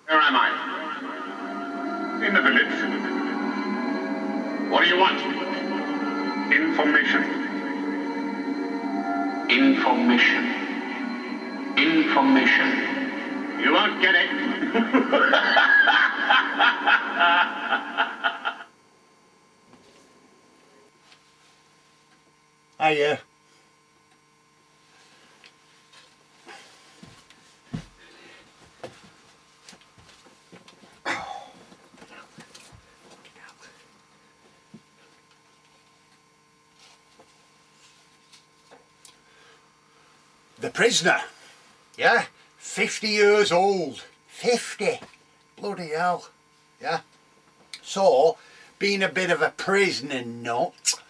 Where am I? In the village. What do you want? Information. Information. Information. You won't get it. Hiya. The prisoner, yeah, 50 years old, 50, bloody hell, yeah. So, being a bit of a prisoner nut,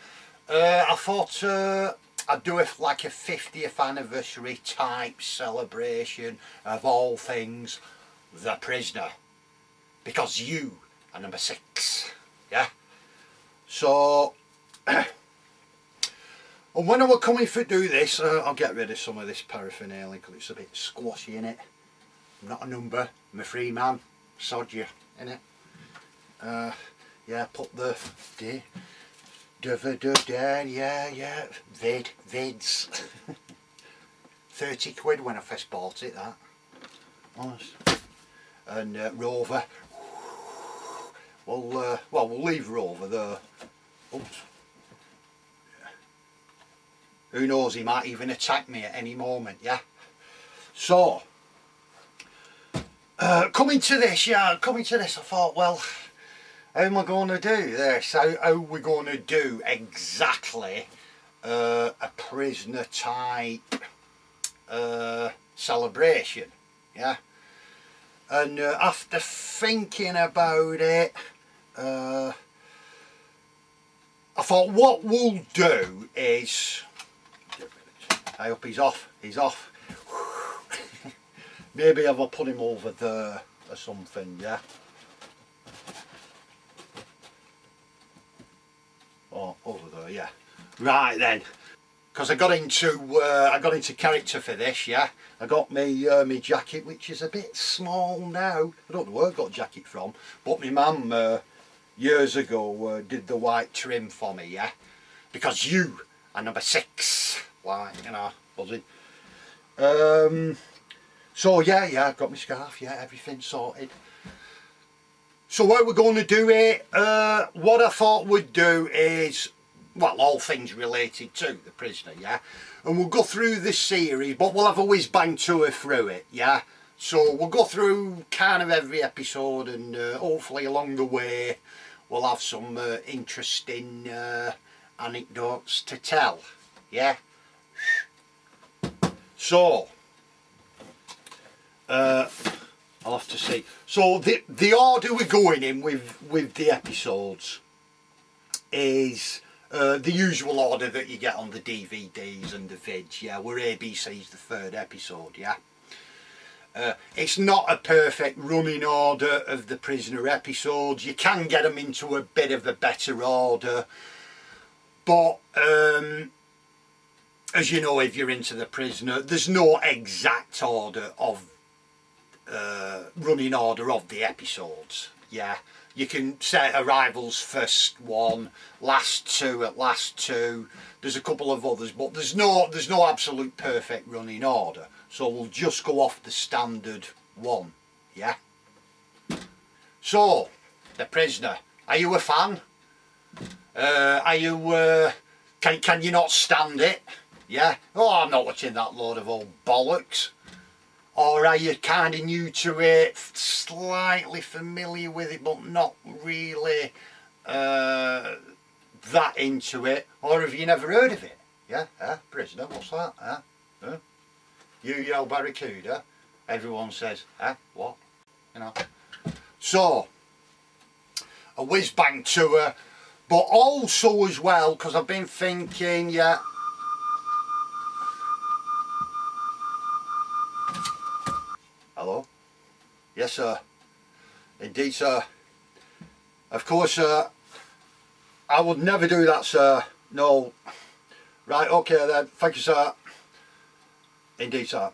I thought I'd do like a 50th anniversary type celebration of all things The Prisoner, because you are number 6, yeah. So, and when I was coming to do this, I'll get rid of some of this paraphernalia because it's a bit squashy in it. I'm not a number, I'm a free man, sod you, innit? Yeah, put the yeah, vids. 30 quid when I first bought it, that. Honest. And Rover. Well, we'll leave Rover there. Oops. Who knows, he might even attack me at any moment, yeah? So, coming to this, I thought, well, how am I going to do this? How are we going to do exactly a prisoner type celebration, yeah? And after thinking about it, I thought what we'll do is, I hope he's off, maybe I will put him over there or something, yeah. Oh, over there, yeah. Right then, because I got into character for this, yeah. I got me jacket, which is a bit small now. I don't know where I got a jacket from, but my mum years ago did the white trim for me, yeah. Because you are number 6, like, you know, buzzing. So yeah, I've got my scarf, yeah, everything sorted. So what we're going to do here, what I thought we'd do is, well, all things related to The Prisoner, yeah. And we'll go through this series, but we'll have a whiz bang tour through it, yeah. So we'll go through kind of every episode, and hopefully along the way we'll have some interesting anecdotes to tell, yeah. So, I'll have to see. So the order we're going in with the episodes is the usual order that you get on the DVDs and the vids, yeah. Where ABC's the 3rd episode, yeah. It's not a perfect running order of The Prisoner episodes. You can get them into a bit of a better order, but as you know, if you're into The Prisoner, there's no exact order of running order of the episodes, yeah. You can set Arrival's first one, last 2 at last 2. There's a couple of others, but there's no absolute perfect running order. So we'll just go off the standard one, yeah. So, The Prisoner, are you a fan? Are you can you not stand it? Yeah. Oh, I'm not watching that load of old bollocks. Or are you kind of new to it, slightly familiar with it, but not really that into it? Or have you never heard of it? Yeah, Prisoner, what's that? Huh? You yell Barracuda, everyone says, what? You know. So, a whiz bang tour, but also as well, because I've been thinking, yeah. Hello? Yes, sir. Indeed, sir. Of course, sir. I would never do that, sir. No. Right, okay then. Thank you, sir. Indeed, sir.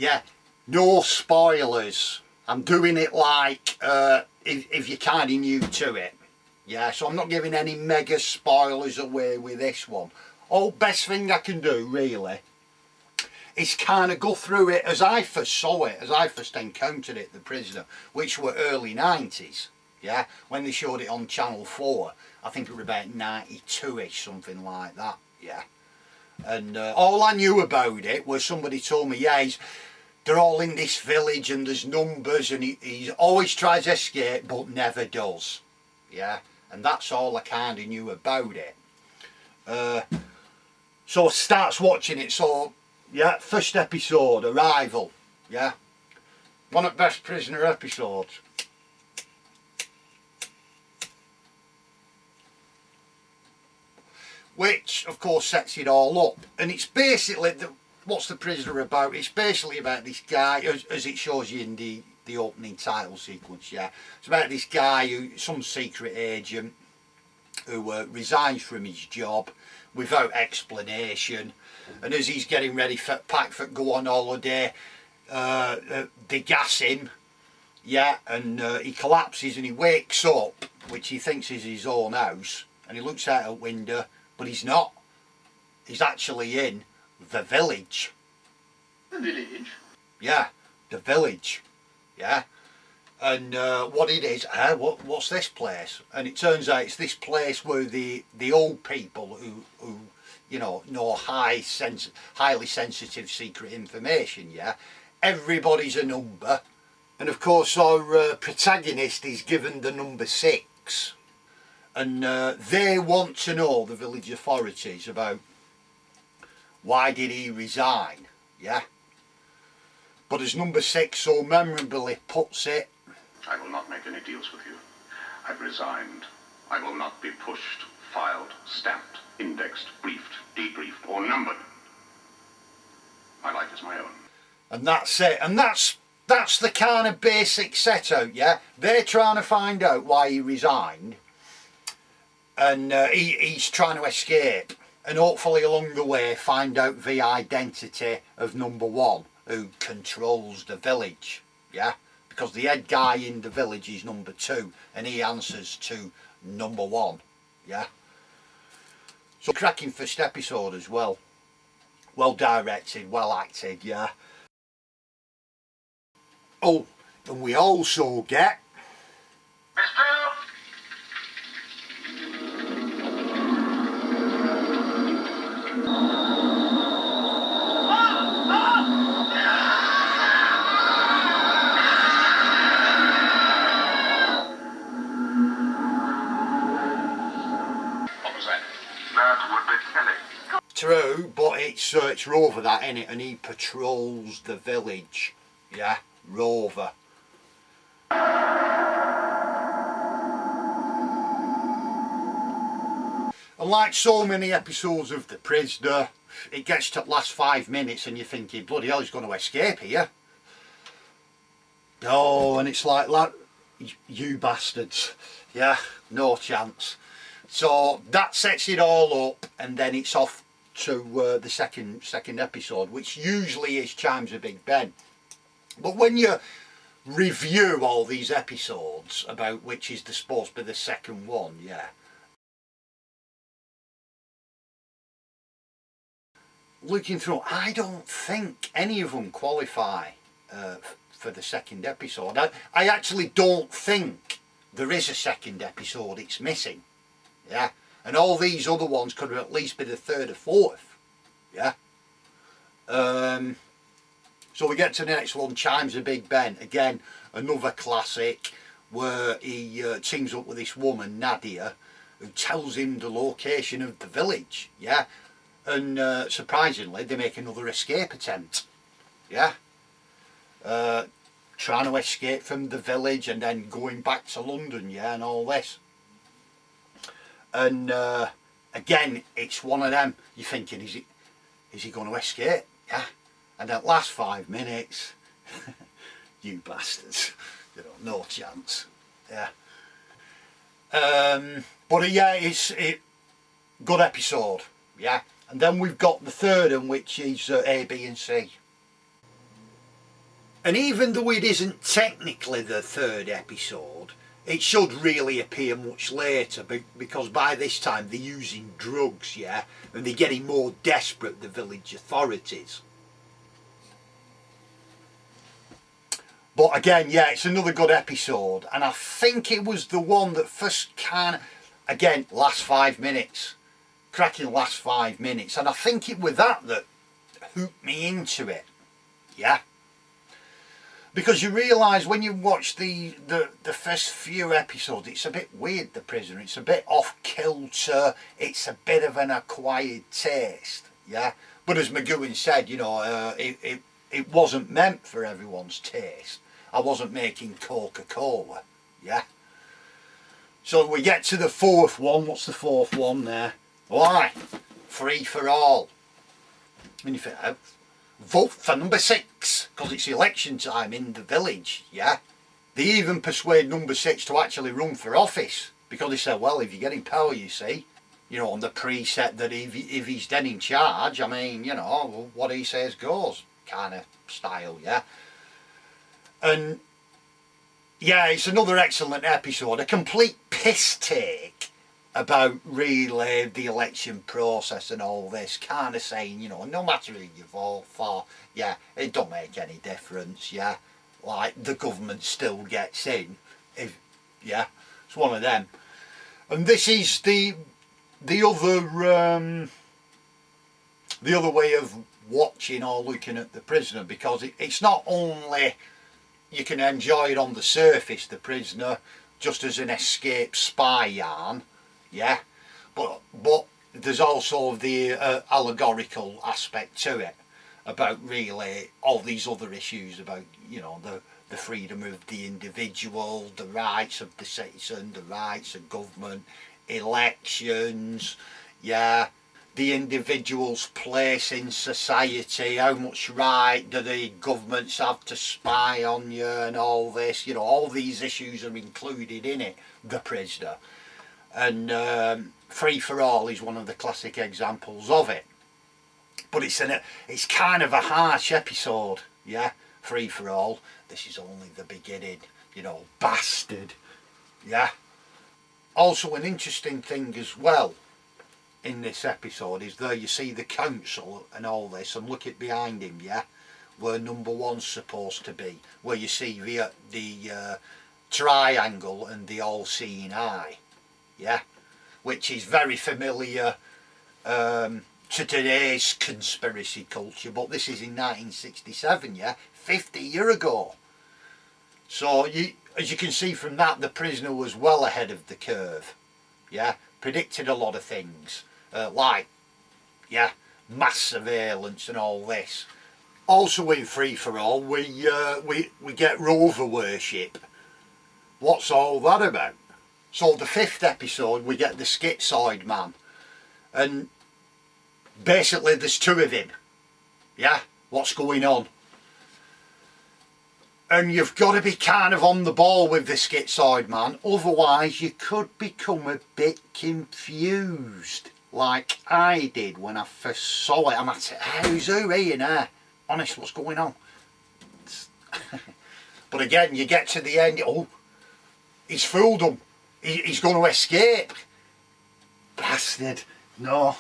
Yeah, no spoilers. I'm doing it like if you're kind of new to it. Yeah, so I'm not giving any mega spoilers away with this one. Best thing I can do really is kind of go through it as I first saw it, as I first encountered it, The Prisoner, which were early 90s. Yeah, when they showed it on Channel 4, I think it was about 92ish, something like that. Yeah, and all I knew about it was somebody told me, yeah, they're all in this village and there's numbers, and he always tries to escape but never does. Yeah, and that's all I kind of knew about it. So I starts watching it. So yeah, first episode, Arrival. Yeah, one of the best Prisoner episodes. Which of course sets it all up, and it's basically what's The Prisoner about? It's basically about this guy, as it shows you in the opening title sequence. Yeah, it's about this guy who, some secret agent, who resigns from his job without explanation, and as he's getting ready for go on holiday, they gas him. Yeah, and he collapses and he wakes up, which he thinks is his own house, and he looks out a window, but he's not. He's actually in the village. The village? Yeah, the village. Yeah. And what it is, what's this place? And it turns out it's this place where the old people who you know highly sensitive secret information. Yeah, everybody's a number, and of course our protagonist is given the number 6, and they want to know, the village authorities, about why did he resign. Yeah, but as number 6 so memorably puts it, I will not make any deals with you. I've resigned. I will not be pushed, filed, stamped, indexed, briefed, debriefed, or numbered. My life is my own. And that's it. And that's the kind of basic setup, yeah? They're trying to find out why he resigned. And he's trying to escape. And hopefully along the way find out the identity of number 1, who controls the village, yeah? Because the head guy in the village is number 2, and he answers to number 1. Yeah. So cracking first episode as well. Well directed, well acted. Yeah. Oh, and we also get True, but it's Rover that, innit, and he patrols the village. Yeah, Rover. And like so many episodes of The Prisoner, it gets to the last 5 minutes and you're thinking, bloody hell, he's going to escape here. Oh, and it's like, you bastards. Yeah, no chance. So that sets it all up, and then it's off to the second episode, which usually is Chimes of Big Ben. But when you review all these episodes about which is supposed to be the second one, yeah, looking through, I don't think any of them qualify for the second episode. I actually don't think there is a second episode. It's missing. Yeah, and all these other ones could at least be the 3rd or 4th. Yeah. So we get to the next one, Chimes of Big Ben. Again, another classic where he teams up with this woman, Nadia, who tells him the location of the village. Yeah, and surprisingly, they make another escape attempt. Yeah. Trying to escape from the village and then going back to London. Yeah, and all this. And again, it's one of them. You're thinking, is he going to escape? Yeah. And at last 5 minutes, you bastards, you know, no chance. Yeah. But yeah, it's good episode. Yeah. And then we've got the third one, which is A, B, and C. And even though it isn't technically the third episode, it should really appear much later, because by this time they're using drugs, yeah, and they're getting more desperate, the village authorities. But again, yeah, it's another good episode, and I think it was the one that first kind of, again, last 5 minutes, cracking last 5 minutes, and I think it was that hooked me into it, yeah. Because you realise when you watch the first few episodes, it's a bit weird, the prisoner. It's a bit off kilter. It's a bit of an acquired taste, yeah. But as McGowan said, you know, it wasn't meant for everyone's taste. I wasn't making Coca-Cola, yeah. So we get to the fourth one. What's the fourth one there? Why? Free for all. And you think, oh, vote for number 6, because it's election time in the village, yeah. They even persuade number 6 to actually run for office, because they said, well, if you get in power, you see, you know, on the preset that if he's then in charge, I mean, you know, what he says goes kind of style, yeah. And yeah, it's another excellent episode, a complete piss take about really the election process and all this, kind of saying, you know, no matter who you vote for, yeah, it don't make any difference, yeah, like the government still gets in, if, yeah, it's one of them. And this is the other way of watching or looking at the prisoner, because it's not only you can enjoy it on the surface, the prisoner, just as an escape spy yarn, yeah, but there's also the allegorical aspect to it, about really all these other issues about, you know, the freedom of the individual, the rights of the citizen, the rights of government, elections, yeah, the individual's place in society, how much right do the governments have to spy on you, and all this, you know, all these issues are included in it, the prisoner. And Free for All is one of the classic examples of it. But it's kind of a harsh episode, yeah, Free for All. This is only the beginning, you know, bastard, yeah. Also an interesting thing as well in this episode is there you see the council and all this, and look at behind him, yeah, where number 1's supposed to be, where you see the triangle and the all-seeing eye, yeah, which is very familiar to today's conspiracy culture, but this is in 1967, yeah, 50 years ago. So as you can see from that, the prisoner was well ahead of the curve, yeah, predicted a lot of things, like, yeah, mass surveillance and all this. Also in Free for All, we get rover worship. What's all that about? So the 5th episode, we get the schizoid man, and basically there's 2 of him, yeah, what's going on? And you've got to be kind of on the ball with the schizoid man, otherwise you could become a bit confused, like I did when I first saw it. I'm at it, who's who here now? Honest, what's going on? But again, you get to the end, oh, he's fooled them. He's going to escape. Bastard, no.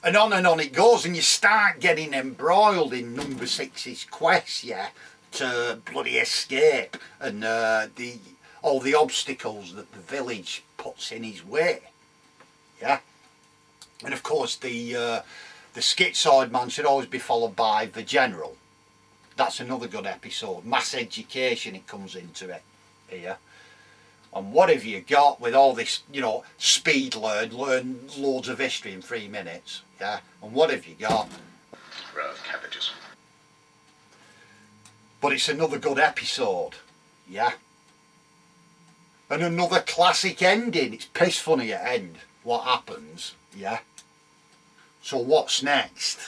And on it goes, and you start getting embroiled in number 6's quest, yeah, to bloody escape, and all the obstacles that the village puts in his way, yeah. And of course the schizoid man should always be followed by the general. That's another good episode. Mass education, it comes into it here. And what have you got with all this, you know, speed learn loads of history in 3 minutes, yeah? And what have you got? Row of cabbages. But it's another good episode, yeah? And another classic ending. It's piss funny at end, what happens, yeah? So what's next?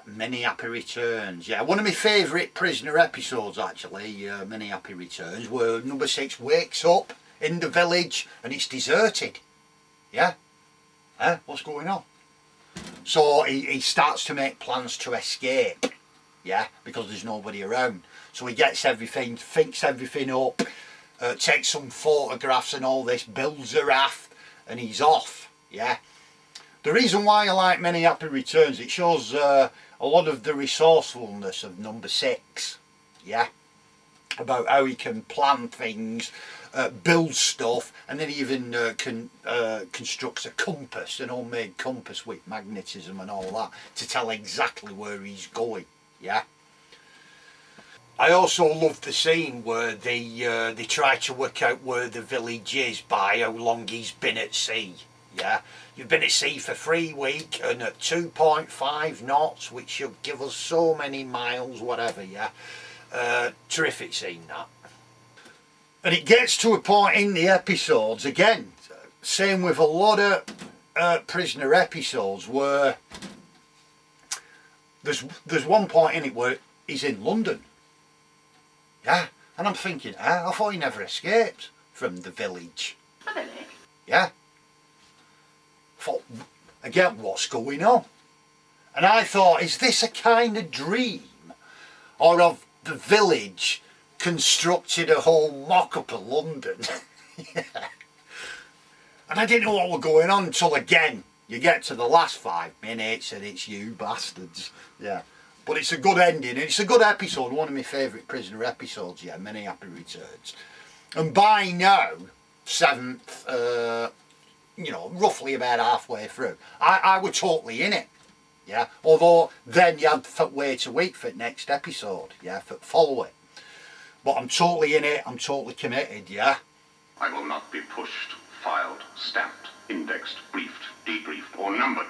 Many Happy Returns, yeah. One of my favourite prisoner episodes, actually, Many Happy Returns, where number 6 wakes up in the village and it's deserted, yeah. What's going on? So he starts to make plans to escape, yeah, because there's nobody around. So he gets everything, thinks everything up, takes some photographs and all this, builds a raft, and he's off, yeah. The reason why I like Many Happy Returns, it shows a lot of the resourcefulness of number 6, yeah, about how he can plan things, build stuff, and then even constructs a compass, an homemade compass with magnetism and all that, to tell exactly where he's going, yeah. I also love the scene where they try to work out where the village is by how long he's been at sea. Yeah, you've been at sea for 3 weeks and at 2.5 knots, which should give us so many miles, whatever. Yeah, terrific scene that. And it gets to a point in the episodes again, same with a lot of prisoner episodes, where there's one point in it where he's in London. Yeah, and I'm thinking, I thought he never escaped from the village. Really? Yeah. Thought, again, what's going on? And I thought, is this a kind of dream? Or have the village constructed a whole mock-up of London? Yeah. And I didn't know what was going on until, again, you get to the last 5 minutes and it's you bastards. Yeah. But it's a good ending, and it's a good episode, one of my favourite prisoner episodes, yeah, Many Happy Returns. And by now, 7th, you know, roughly about halfway through, I was totally in it, yeah. Although then you had to wait a week for the next episode, yeah, for follow it. But I'm totally in it, I'm totally committed, yeah. I will not be pushed, filed, stamped, indexed, briefed, debriefed, or numbered.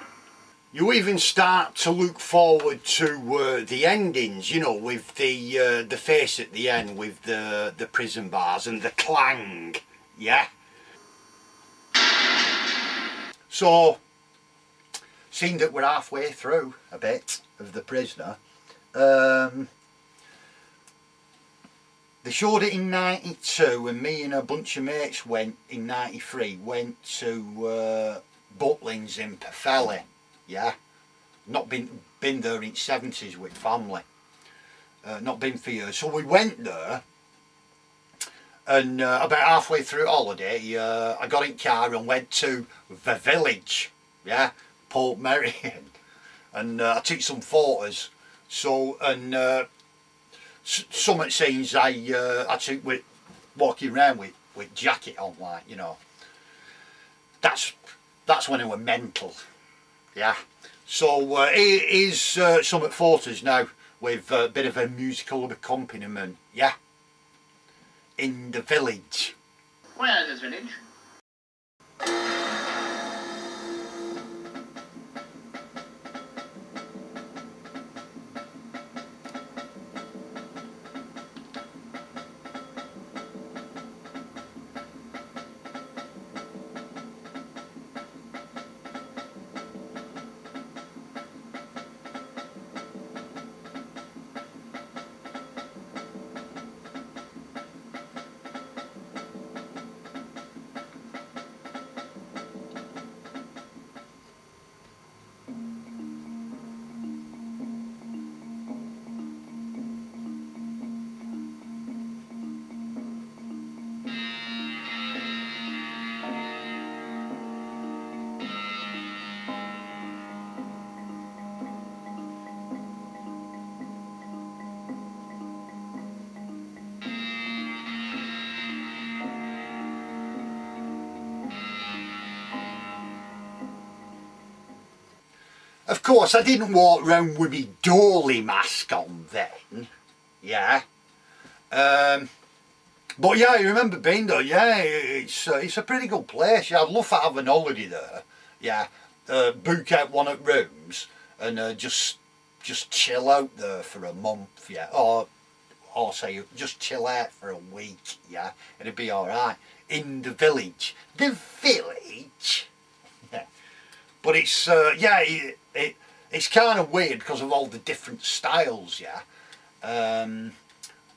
You even start to look forward to the endings, you know, with the face at the end with the prison bars and the clang, yeah. So, seeing that we're halfway through a bit of The Prisoner, they showed it in 92, and me and a bunch of mates went in 93, went to Butlins in Pwllheli. Yeah, not been there in 70s with family, not been for years. So we went there, and about halfway through holiday, I got in car and went to the village, yeah, Port Merion, and I took some photos. So, and some of the scenes I took with walking around with jacket on, like, you know. That's when I were mental. Yeah, so here's some photos now with a bit of a musical accompaniment, yeah, in the village. Where is this village? Of course, I didn't walk around with me dolly mask on then, yeah. But yeah, I remember being there. Yeah, it's a pretty good place. Yeah, I'd love to have an holiday there. Yeah, book out one of the rooms and just chill out there for a month. Yeah, or say just chill out for a week. Yeah, it'd be all right in the village. The village. Yeah, but it's yeah, it's kind of weird because of all the different styles. Yeah.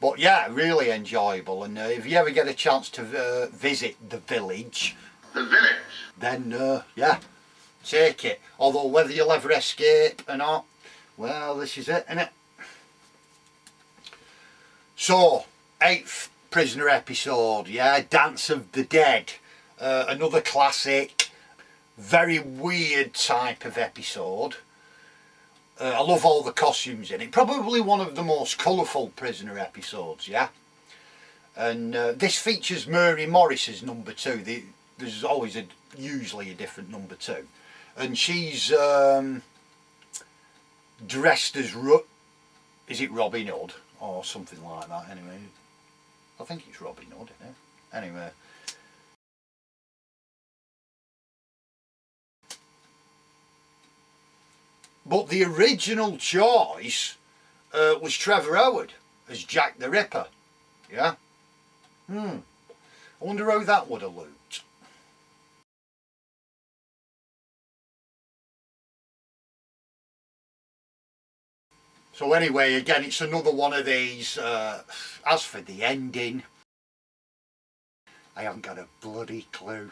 But yeah, really enjoyable, and if you ever get a chance to visit the village, then yeah, take it. Although whether you'll ever escape or not, well, this is it, innit? So, 8th prisoner episode, yeah, Dance of the Dead. Another classic, very weird type of episode. I love all the costumes in it. Probably one of the most colourful prisoner episodes, yeah. And this features Mary Morris as number 2. There's always usually a different number 2. And she's dressed as, is it Robin Hood? Or something like that, anyway. I think it's Robin Hood, isn't it? Anyway. But the original choice was Trevor Howard as Jack the Ripper. Yeah? I wonder how that would have looked. So anyway, again, it's another one of these. As for the ending, I haven't got a bloody clue.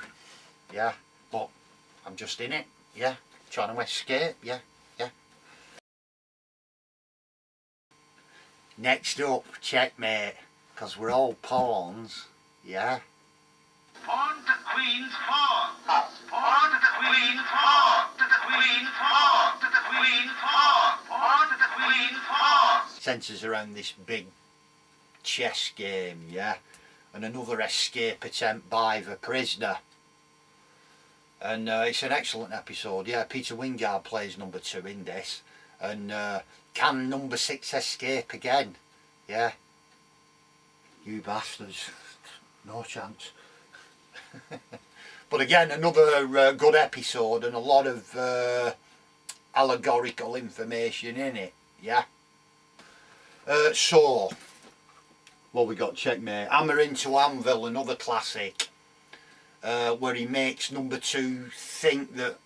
Yeah? But I'm just in it. Yeah? Trying to escape. Yeah? Next up, checkmate, because we're all pawns, yeah? Pawn to queen's pawn. Pawn to the queen's pawn. To the queen's pawn. To the queen's pawn. Pawn to the queen's pawn. Centres around this big chess game, yeah? And another escape attempt by the prisoner. And it's an excellent episode, yeah. Peter Wingard plays number 2 in this. And can number 6 escape again? Yeah. You bastards. No chance. But again, another good episode and a lot of allegorical information in it. Yeah. So, what we got? Checkmate. Hammer into Anvil, another classic. Where he makes number 2 think that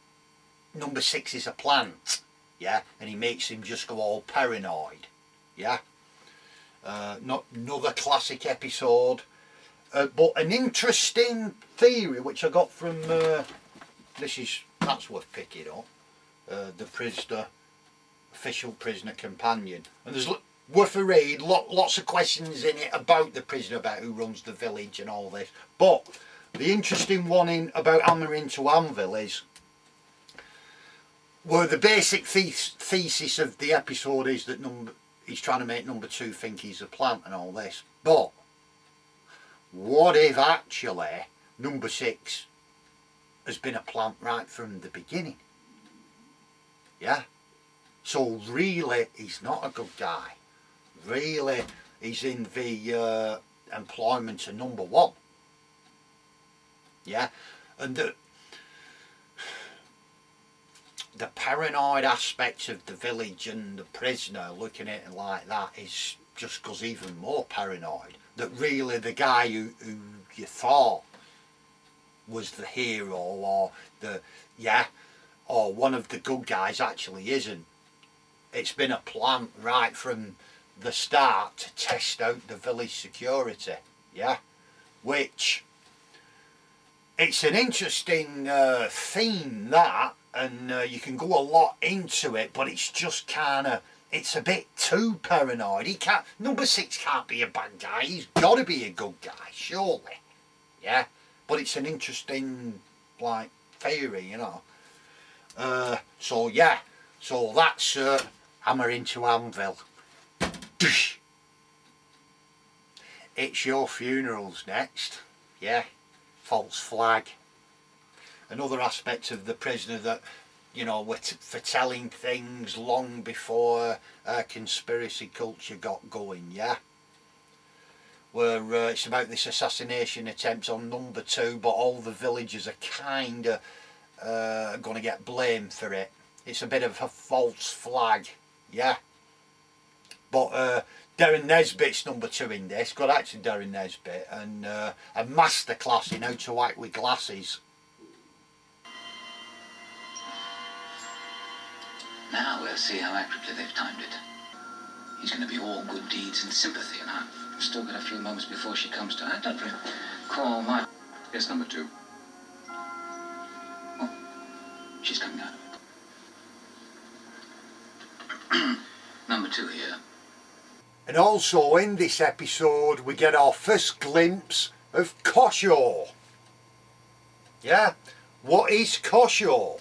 number 6 is a plant. Yeah, and he makes him just go all paranoid. Yeah, not another classic episode, but an interesting theory which I got from that's worth picking up. The prisoner, official prisoner companion, and there's worth a read. Lots of questions in it about the prisoner, about who runs the village and all this. But the interesting one about Hammer into Anvil is, well, the basic thesis of the episode is that he's trying to make number 2 think he's a plant and all this. But what if actually number 6 has been a plant right from the beginning? Yeah. So really, he's not a good guy. Really, he's in the employment of number 1. Yeah, and the paranoid aspect of the village and the prisoner looking at it like that is just goes even more paranoid. That really the guy who you thought was the hero or or one of the good guys actually isn't. It's been a plant right from the start to test out the village security. Yeah, which it's an interesting theme that. And you can go a lot into it, but it's just kind of, it's a bit too paranoid. Number 6 can't be a bad guy, he's got to be a good guy, surely. Yeah, but it's an interesting, like, theory, you know. So yeah, so that's Hammer into Anvil. It's Your Funerals next, yeah, False Flag. Another aspect of the prisoner that, you know, were foretelling things long before conspiracy culture got going, yeah? Where it's about this assassination attempt on number 2, but all the villagers are kind of going to get blamed for it. It's a bit of a false flag, yeah? But Darren Nesbitt's number 2 in this, good actor Darren Nesbitt, and a masterclass in how to act with glasses. Now we'll see how accurately they've timed it. He's going to be all good deeds and sympathy, and I've still got a few moments before she comes to. I don't recall my... Yes, number 2. Oh, she's coming out of it. Number 2 here. And also in this episode we get our first glimpse of Kosho. Yeah, what is Kosho?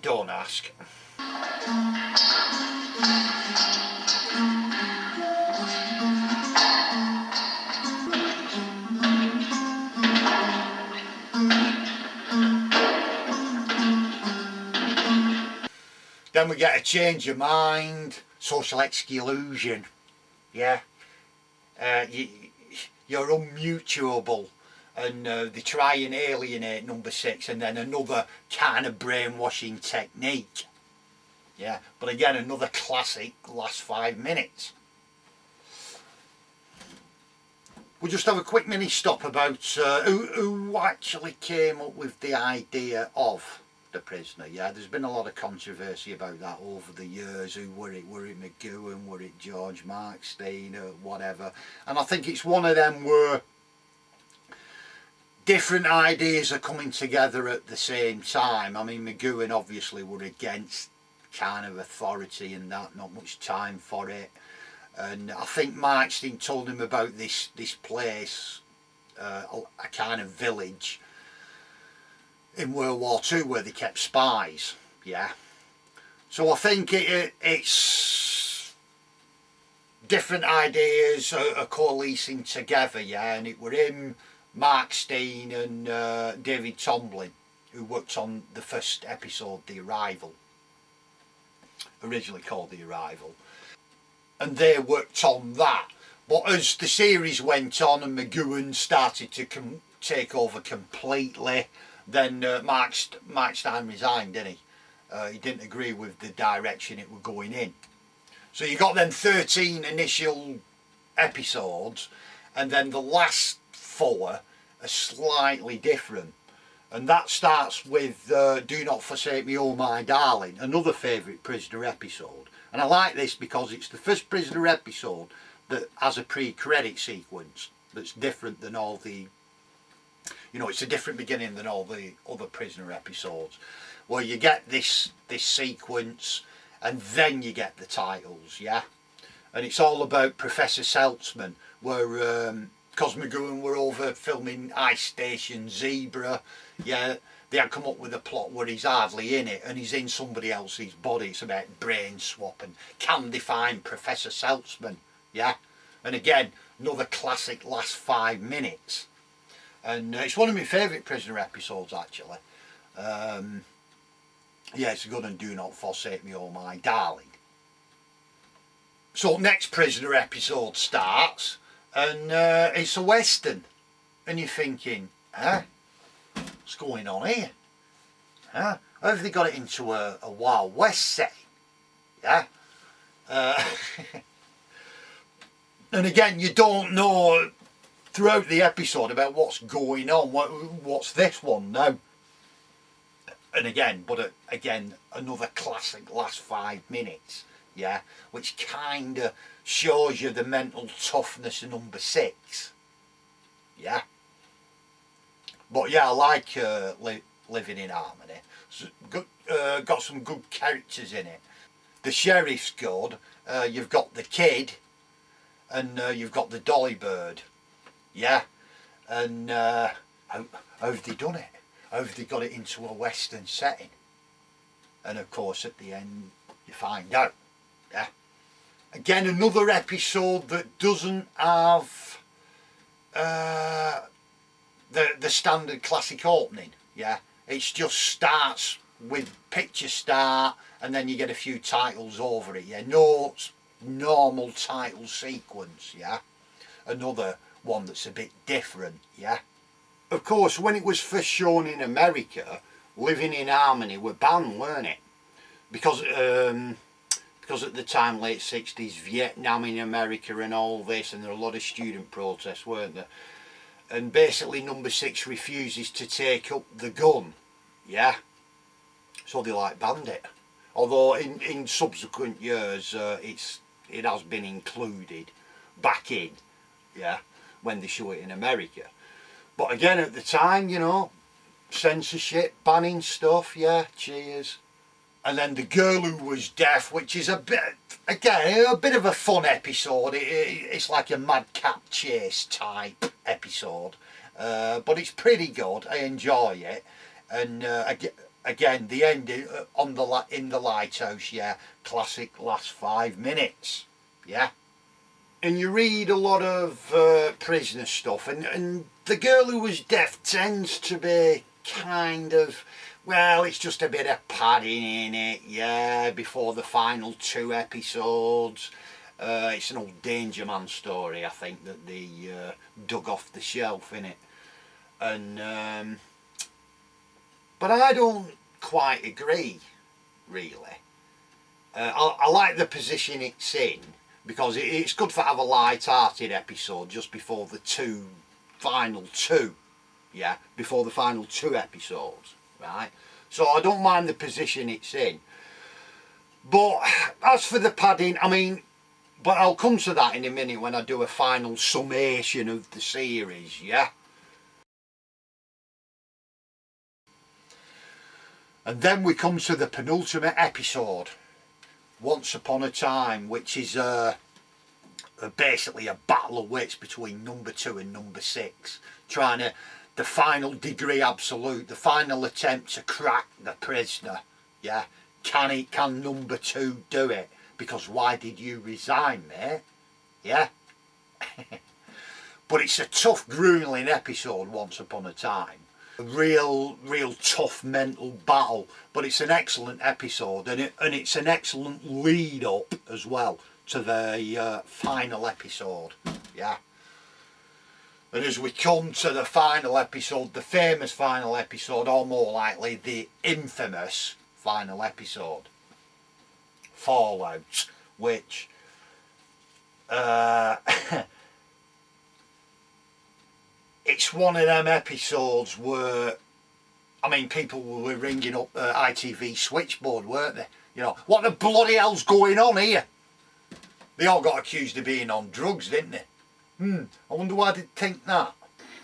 Don't ask. Then we get a change of mind, social exclusion. Yeah, you're unmutuable, and they try and alienate number 6, and then another kind of brainwashing technique. Yeah, but again, another classic last 5 minutes. We'll just have a quick mini stop about who actually came up with the idea of the prisoner. Yeah, there's been a lot of controversy about that over the years. Who were it? Were it McGowan? Were it George Markstein or whatever? And I think it's one of them where different ideas are coming together at the same time. I mean, McGowan obviously were against kind of authority and that, not much time for it. And I think Markstein told him about this place, a kind of village in World War II where they kept spies. Yeah, so I think it's different ideas are coalescing together. Yeah, and it were him, Markstein and David Tomblin who worked on the first episode, The Arrival, originally called The Arrival, and they worked on that. But as the series went on and McGowan started to take over completely, then Markstein resigned, didn't he? He didn't agree with the direction it were going in. So you got them 13 initial episodes, and then the last 4 are slightly different. And that starts with Do Not Forsake Me, Oh My Darling, another favourite Prisoner episode. And I like this because it's the first Prisoner episode that has a pre-credit sequence that's different than all the, you know, it's a different beginning than all the other Prisoner episodes, where you get this sequence and then you get the titles. Yeah, and it's all about Professor Seltzman, where because McGowan were over filming Ice Station Zebra. Yeah, they had come up with a plot where he's hardly in it and he's in somebody else's body. It's about brain swap and can they find Professor Seltzman? Yeah, and again, another classic last 5 minutes. And it's one of my favourite Prisoner episodes, actually. Yeah, it's good, and Do Not Forsake Me, Oh My Darling. So next Prisoner episode starts, and it's a Western. And you're thinking, huh? What's going on here? Huh? How have they got it into a Wild West setting? Yeah? And again, you don't know throughout the episode about what's going on. What's this one now? And again, but again, another classic last 5 minutes. Yeah? Which kind of shows you the mental toughness of number 6. Yeah? But yeah, I like Living in Harmony. So good, got some good characters in it. The sheriff's good. You've got the kid, and you've got the dolly bird. Yeah, and how have they done it? How have they got it into a Western setting? And of course, at the end, you find out. Yeah. Again, another episode that doesn't have the standard classic opening. Yeah, it just starts with picture start and then you get a few titles over it. Yeah, no normal title sequence. Yeah, another one that's a bit different. Yeah, of course, when it was first shown in America, Living in Harmony were banned, weren't it? Because at the time, late 60s, Vietnam in America and all this, and there were a lot of student protests, weren't there? And basically number 6 refuses to take up the gun. Yeah, so they banned it. Although in subsequent years it has been included back in, yeah, when they show it in America. But again, at the time, you know, censorship, banning stuff, yeah, cheers. And then The Girl Who Was Deaf, which is a bit, again, a bit of a fun episode. It's like a madcap chase type episode, but it's pretty good. I enjoy it. And again, the ending in the lighthouse, yeah, classic last 5 minutes, yeah. And you read a lot of prisoner stuff, and The Girl Who Was Deaf tends to be kind of, well, it's just a bit of padding in it, yeah, before the final 2 episodes. It's an old Danger Man story, I think, that they dug off the shelf, innit? And but I don't quite agree, really. I like the position it's in, because it's good for have a light-hearted episode just before the final two, yeah, before the final 2 episodes, right? So I don't mind the position it's in. But as for the padding, I mean, but I'll come to that in a minute when I do a final summation of the series, yeah? And then we come to the penultimate episode, Once Upon a Time, which is basically a battle of wits between number 2 and number 6, trying to, the final degree absolute, the final attempt to crack the prisoner, yeah? Can number 2 do it? Because why did you resign, mate? Yeah? But it's a tough, grueling episode, Once Upon a Time. A real tough mental battle, but it's an excellent episode, and it's an excellent lead up as well to the final episode, yeah. And as we come to the final episode, the famous final episode, or more likely the infamous final episode, Fallout, which it's one of them episodes where, I mean, people were ringing up ITV switchboard, weren't they? You know, what the bloody hell's going on here? They all got accused of being on drugs, didn't they? I wonder why they'd think that.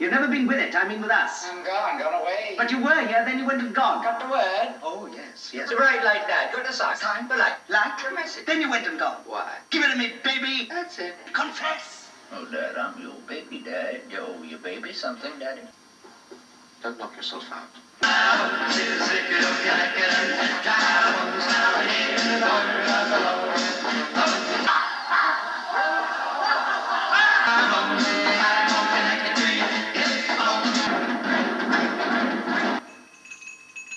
You've never been with it, I mean with us. I'm gone away. But you were here, then you went and gone. Got the word? Oh, yes, yes. Right like that. Go to socks. Time, the light. Like? The message. Then you went and gone. Why? Give it to me, baby. That's it. Confess. Oh, Dad, I'm your baby, Dad. Yo, your baby something, Daddy. Don't knock yourself out.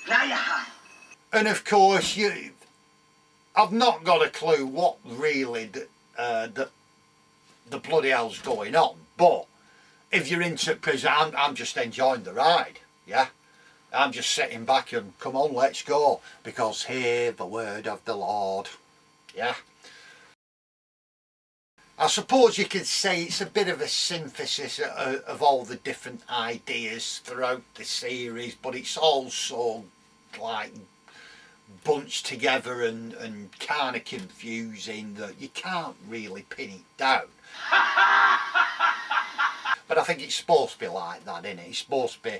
Now you're high. And of course, I've not got a clue what really the bloody hell's going on. But if you're into prison, I'm just enjoying the ride, yeah? I'm just sitting back and come on, let's go, because hear the word of the Lord, yeah? I suppose you could say it's a bit of a synthesis of all the different ideas throughout the series, but it's also like bunched together and kind of confusing that you can't really pin it down. But I think it's supposed to be like that, isn't it? It's supposed to be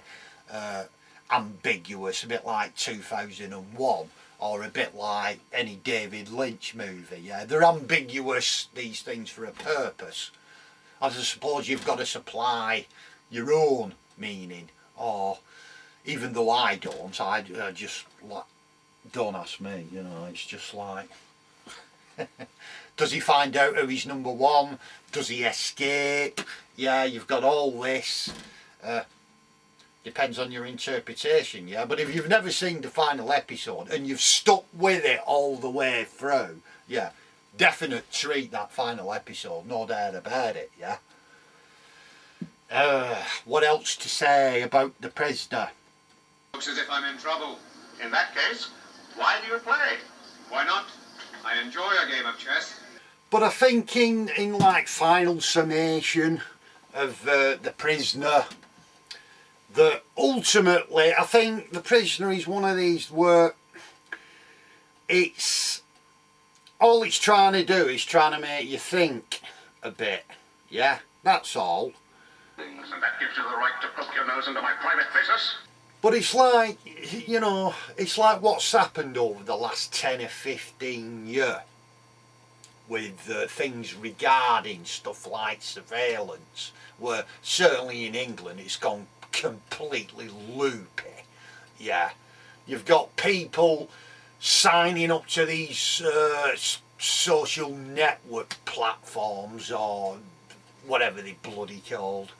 ambiguous, a bit like 2001, or a bit like any David Lynch movie, yeah? They're ambiguous, these things, for a purpose. I suppose you've got to supply your own meaning, or even though I don't, I just, like, don't ask me, you know, it's just like... Does he find out who he's number 1? Does he escape? Yeah, you've got all this. Depends on your interpretation, yeah? But if you've never seen the final episode and you've stuck with it all the way through, yeah, definite treat, that final episode, no doubt about it, yeah? What else to say about The Prisoner? Looks as if I'm in trouble. In that case, why do you play? Why not? I enjoy a game of chess. But I think in like final summation of The Prisoner, that ultimately I think The Prisoner is one of these where it's all it's trying to do is trying to make you think a bit, yeah, that's all. And that gives you the right to poke your nose into my private business? But it's like, you know, it's like what's happened over the last 10 or 15 years with things regarding stuff like surveillance, where certainly in England it's gone completely loopy. Yeah, you've got people signing up to these social network platforms or whatever they bloody called.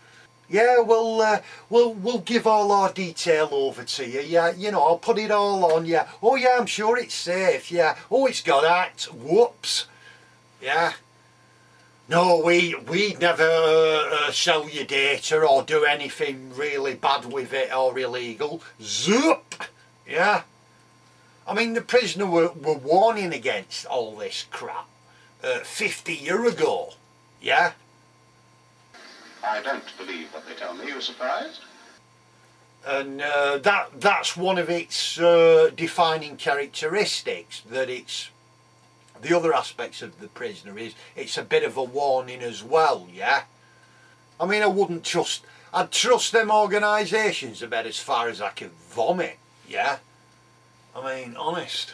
Yeah, we'll give all our detail over to you. Yeah, you know, I'll put it all on. Yeah. Oh yeah, I'm sure it's safe. Yeah. Oh, it's got act. Whoops. Yeah. No, we'd never sell your data or do anything really bad with it or illegal. Zoop. Yeah. I mean, the prisoner were warning against all this crap 50 years ago. Yeah. I don't believe what they tell me. You're surprised? And that's one of its defining characteristics, that it's, the other aspects of the prisoner is it's a bit of a warning as well, yeah? I mean, I'd trust them organisations about as far as I could vomit, yeah? I mean, honest.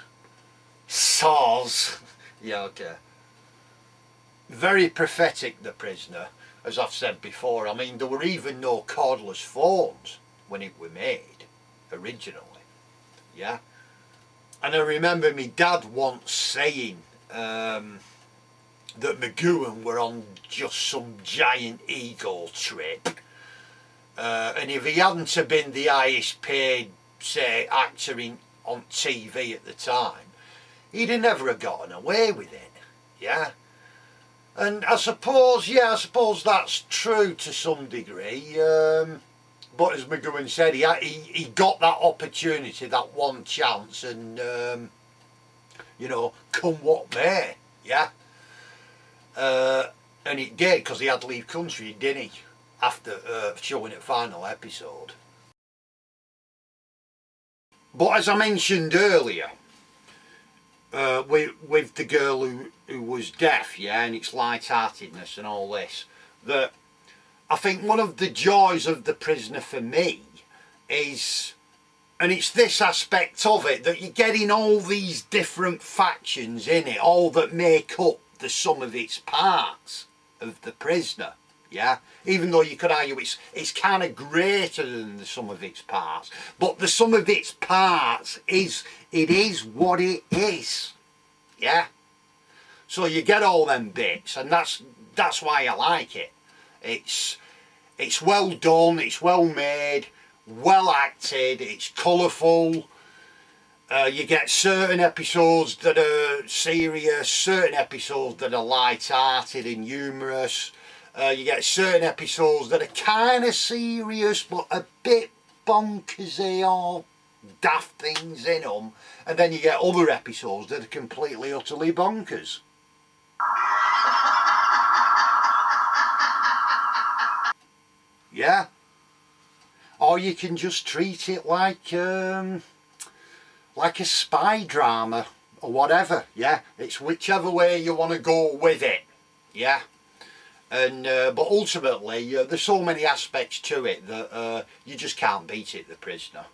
SARS. Yeah, okay. Very prophetic, the prisoner, as I've said before. I mean, there were even no cordless phones when it were made, originally, yeah? And I remember my dad once saying that McGowan were on just some giant ego trip, and if he hadn't have been the highest paid, say, actor on TV at the time, he'd have never have gotten away with it, yeah? And I suppose that's true to some degree, but as McGowan said, he got that opportunity, that one chance, and you know, come what may, yeah? And it did, because he had to leave country, didn't he, after showing the final episode. But as I mentioned earlier, with the girl who was deaf, yeah, and its light-heartedness and all this, that I think one of the joys of The Prisoner for me is, and it's this aspect of it, that you're getting all these different factions in it, all that make up the sum of its parts of The Prisoner, yeah? Even though you could argue it's kind of greater than the sum of its parts, but the sum of its parts is what it is, yeah? So you get all them bits, and that's why I like it. It's well done, it's well made, well acted, it's colourful. You get certain episodes that are serious, certain episodes that are light-hearted and humorous. You get certain episodes that are kind of serious but a bit bonkersy or daft things in them, and then you get other episodes that are completely utterly bonkers. Yeah? Or you can just treat it like a spy drama or whatever, yeah? It's whichever way you want to go with it, yeah? And but ultimately, there's so many aspects to it that you just can't beat it, The Prisoner,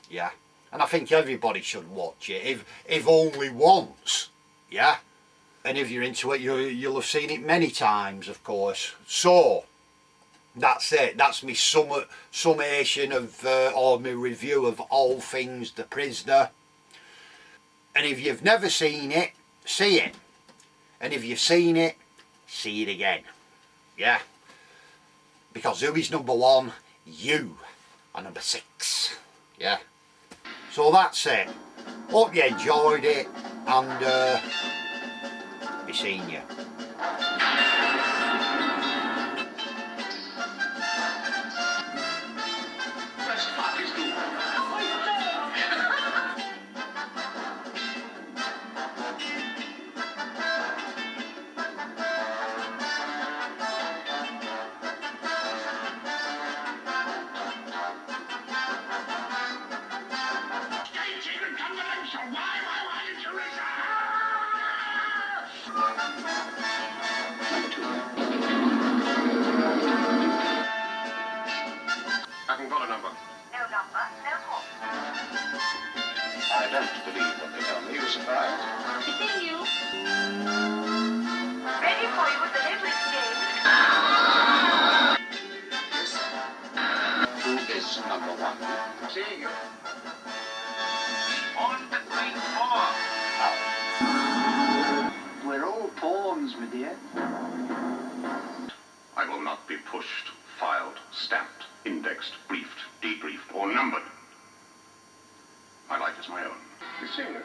yeah? And I think everybody should watch it, if only once, yeah? And if you're into it, you'll have seen it many times, of course. So, that's it. That's my summation of, or my review of all things The Prisoner. And if you've never seen it, see it. And if you've seen it, see it again. Yeah? Because who is number one? You are number 6. Yeah? So that's it. Hope you enjoyed it, and be seeing you. I can got a number. No number, no call. boy with the Netflix game. Who is number one? Seeing you. On to Queen 4. We're all pawns, my dear. I will not be pushed, filed, stamped, indexed, briefed, debriefed, or numbered. My life is my own. You see it?